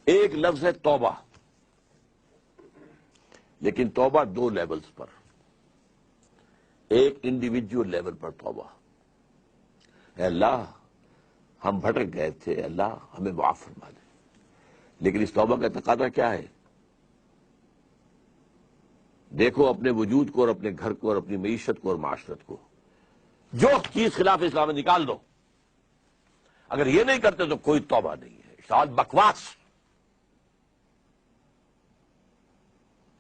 ایک لفظ ہے توبہ، لیکن توبہ دو لیولز پر. ایک انڈیویجول لیول پر توبہ، اے اللہ ہم بھٹک گئے تھے، اللہ ہمیں معاف فرما دے. لیکن اس توبہ کا تقاضا کیا ہے؟ دیکھو اپنے وجود کو اور اپنے گھر کو اور اپنی معیشت کو اور معاشرت کو، جو چیز خلاف اسلام ہے نکال دو. اگر یہ نہیں کرتے تو کوئی توبہ نہیں ہے، سال بکواس.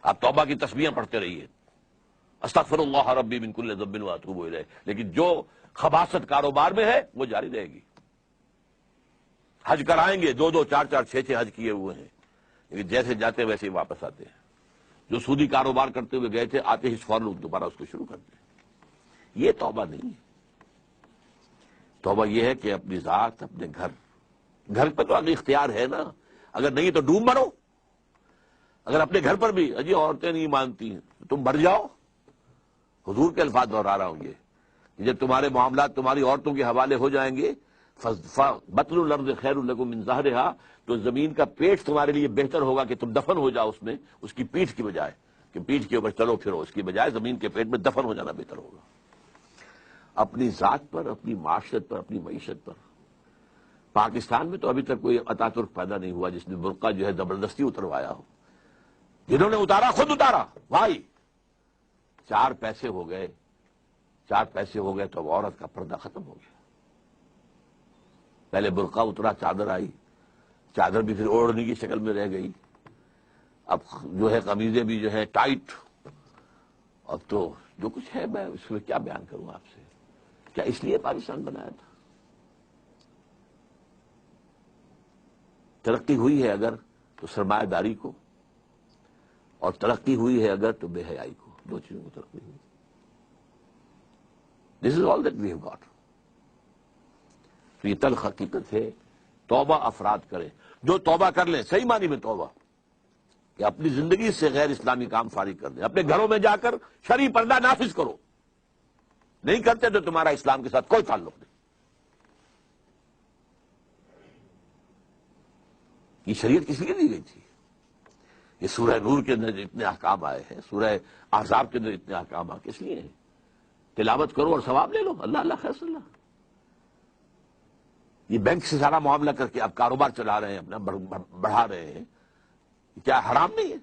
آپ توبہ کی تسبیحیں پڑھتے رہیے، استغفر اللہ ربی من کل ذنب واتوب الیہ، لیکن جو خباثت کاروبار میں ہے وہ جاری رہے گی. حج کرائیں گے، دو دو چار چار چھ چھ حج کیے ہوئے ہیں، لیکن جیسے جاتے ویسے ہی واپس آتے ہیں. جو سودی کاروبار کرتے ہوئے گئے تھے، آتے ہی فوراً دوبارہ اس کو شروع کرتے ہیں. یہ توبہ نہیں ہے. توبہ یہ ہے کہ اپنی ذات، اپنے گھر پہ تو اگر اختیار ہے نا، اگر نہیں تو ڈوب مرو. اگر اپنے گھر پر بھی اجی عورتیں نہیں مانتی ہیں تو تم مر جاؤ. حضور کے الفاظ دہرا رہا ہوں یہ، جب تمہارے معاملات تمہاری عورتوں کے حوالے ہو جائیں گے، بطن الارض خیر لکم من ظہرہا، تو زمین کا پیٹ تمہارے لیے بہتر ہوگا کہ تم دفن ہو جاؤ اس میں، اس کی پیٹھ کی بجائے کہ پیٹھ کے اوپر چلو پھرو، اس کی بجائے زمین کے پیٹ میں دفن ہو جانا بہتر ہوگا. اپنی ذات پر، اپنی معاشرت پر، اپنی معیشت پر. پاکستان میں تو ابھی تک کوئی اتا ترک پیدا نہیں ہوا جس نے برقع جو ہے زبردستی اتروایا ہو. جنہوں نے اتارا خود اتارا. بھائی چار پیسے ہو گئے تو اب عورت کا پردہ ختم ہو گیا. پہلے برقع اترا، چادر آئی، چادر بھی پھر اوڑھنے کی شکل میں رہ گئی. اب جو ہے قمیضیں بھی جو ہے ٹائٹ. اب تو جو کچھ ہے میں اس میں کیا بیان کروں آپ سے. کیا اس لیے پاکستان بنایا تھا؟ ترقی ہوئی ہے اگر تو سرمایہ داری کو، اور ترقی ہوئی ہے اگر تو بے حیائی کو. دو چیزوں کو ترقی ہوئی. This is all that we have got. تو یہ تلخ حقیقت ہے. توبہ افراد کریں، جو توبہ کر لیں صحیح معنی میں توبہ، کہ اپنی زندگی سے غیر اسلامی کام فارغ کر دیں. اپنے گھروں میں جا کر شرعی پردہ نافذ کرو. نہیں کرتے تو تمہارا اسلام کے ساتھ کوئی تعلق نہیں. یہ شریعت کس لیے دی گئی تھی؟ یہ سورہ نور کے اندر اتنے احکام آئے ہیں، سورہ احزاب کے اندر اتنے احکام آئے، کس لیے ہیں؟ تلاوت کرو اور ثواب لے لو. اللہ اللہ خیر اللہ. یہ بینک سے سارا معاملہ کر کے آپ کاروبار چلا رہے ہیں، اپنا بڑھا رہے ہیں، کیا حرام نہیں ہے؟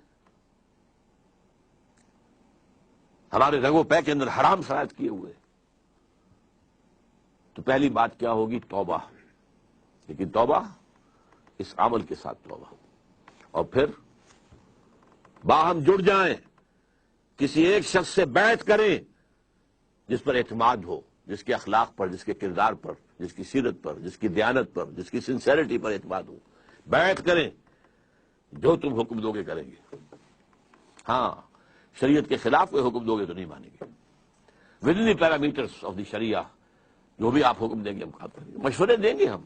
ہمارے رگو پے کے اندر حرام شرائط کیے ہوئے. تو پہلی بات کیا ہوگی؟ توبہ. لیکن توبہ اس عمل کے ساتھ توبہ، اور پھر باہم جڑ جائیں، کسی ایک شخص سے بیعت کریں جس پر اعتماد ہو، جس کے اخلاق پر، جس کے کردار پر، جس کی سیرت پر، جس کی دیانت پر، جس کی سنسیریٹی پر اعتماد ہو. بیعت کریں، جو تم حکم دو گے کریں گے. ہاں شریعت کے خلاف کوئی حکم دو گے تو نہیں مانیں گے. With in the parameters of the شریعہ جو بھی آپ حکم دیں گے ہم کام کریں گے. مشورے دیں گے ہم،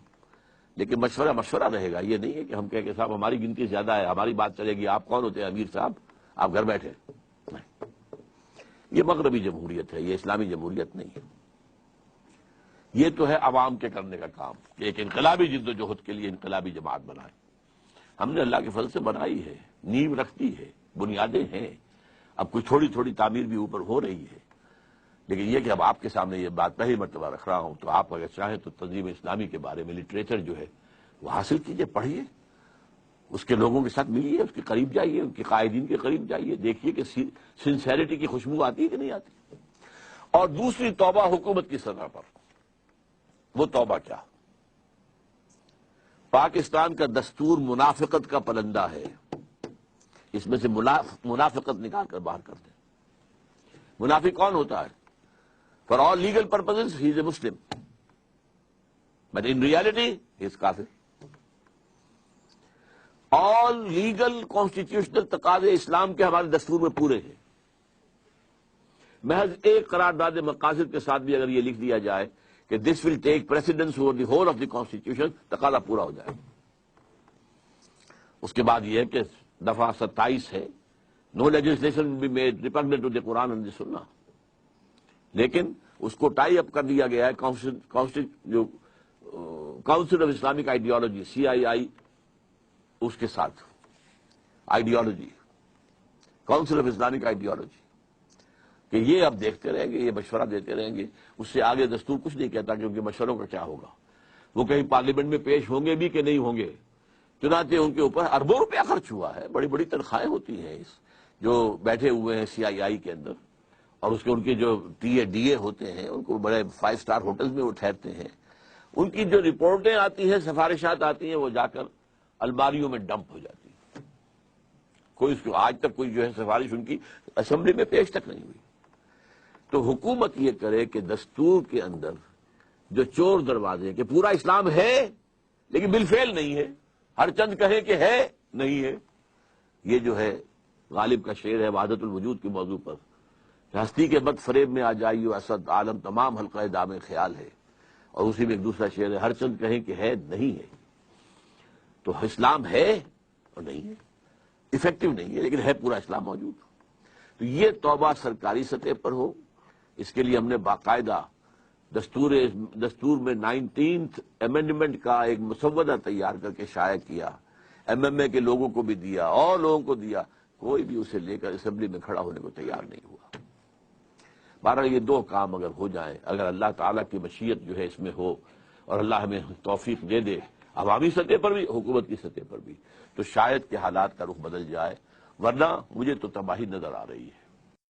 لیکن مشورہ رہے گا. یہ نہیں ہے کہ ہم کہیں کہ صاحب ہماری گنتی زیادہ ہے، ہماری بات چلے گی، آپ کون ہوتے ہیں امیر صاحب، آپ گھر بیٹھے. نہیں، یہ مغربی جمہوریت ہے، یہ اسلامی جمہوریت نہیں ہے. یہ تو ہے عوام کے کرنے کا کام کہ ایک انقلابی جد و جہد کے لیے انقلابی جماعت بنائے. ہم نے اللہ کے فضل سے بنائی ہے، نیو رکھتی ہے، بنیادیں ہیں. اب کچھ تھوڑی تھوڑی تعمیر بھی اوپر ہو رہی ہے. لیکن یہ کہ اب آپ کے سامنے یہ بات پہلی مرتبہ رکھ رہا ہوں، تو آپ اگر چاہیں تو تنظیم اسلامی کے بارے میں لٹریچر جو ہے وہ حاصل کیجئے، پڑھیے، اس کے لوگوں کے ساتھ ملیے، اس کے قریب جائیے، ان کے قائدین کے قریب جائیے، دیکھیے کہ سنسیریٹی کی خوشبو آتی ہے کہ نہیں آتی. اور دوسری توبہ حکومت کی سطح پر. وہ توبہ کیا؟ پاکستان کا دستور منافقت کا پلندہ ہے. اس میں سے منافقت نکال کر باہر کر دیں. منافق کون ہوتا ہے؟ For all legal purposes, he is a Muslim. But in reality, he is kafir. All legal constitutional تقاضے اسلام کے ہمارے دستور میں پورے ہیں. محض ایک قرارداد مقاصد کے ساتھ بھی اگر یہ لکھ دیا جائے کہ this will take precedence over the whole of the constitution، تقاضا پورا ہو جائے. اس کے بعد یہ ہے کہ دفعہ 27 ہے، no legislation will be made repugnant to the Quran and the Sunnah. لیکن اس کو ٹائی اپ کر دیا گیا ہے council of Islamic ideology CII اس کے ساتھ ideology, council of Islamic ideology, کہ یہ اب دیکھتے رہیں گے، یہ مشورہ دیتے رہیں گے، اس سے آگے دستور کچھ نہیں کہتا کہ ان کے مشوروں کا کیا ہوگا، وہ کہیں پارلیمنٹ میں پیش ہوں گے بھی کہ نہیں ہوں گے۔ چنانچہ ان کے اوپر اربوں روپیہ خرچ ہوا ہے، بڑی بڑی تنخواہیں ہوتی ہیں جو بیٹھے ہوئے ہیں CII کے اندر، اور اس کے ان کے جو DA ہوتے ہیں ان کو بڑے 5 اسٹار ہوٹلز میں وہ ٹھہرتے ہیں، ان کی جو رپورٹیں آتی ہیں، سفارشات آتی ہیں، وہ جا کر الماریوں میں ڈمپ ہو جاتی ہیں۔ کوئی اس کو آج تک کوئی جو ہے سفارش ان کی اسمبلی میں پیش تک نہیں ہوئی۔ تو حکومت یہ کرے کہ دستور کے اندر جو چور دروازے کہ پورا اسلام ہے لیکن بالفعل نہیں ہے، ہر چند کہیں کہ ہے نہیں ہے، یہ جو ہے غالب کا شعر ہے وحدت الوجود کے موضوع پر، ہستی کے بد فریب میں آ جائیو اسد عالم تمام حلقہ دام خیال ہے، اور اسی میں ایک دوسرا شعر ہے ہر چند کہیں کہ ہے نہیں ہے۔ تو اسلام ہے اور نہیں ہے، افیکٹو نہیں ہے لیکن ہے پورا اسلام موجود۔ تو یہ توبہ سرکاری سطح پر ہو، اس کے لیے ہم نے باقاعدہ دستور میں 19th امینڈمنٹ کا ایک مسودہ تیار کر کے شائع کیا، MMA کے لوگوں کو بھی دیا اور لوگوں کو دیا، کوئی بھی اسے لے کر اسمبلی میں کھڑا ہونے کو تیار نہیں ہوا۔ بہرحال یہ 2 کام اگر ہو جائیں، اگر اللہ تعالیٰ کی مشیت جو ہے اس میں ہو اور اللہ ہمیں توفیق دے دے عوامی سطح پر بھی، حکومت کی سطح پر بھی، تو شاید کہ حالات کا رخ بدل جائے، ورنہ مجھے تو تباہی نظر آ رہی ہے۔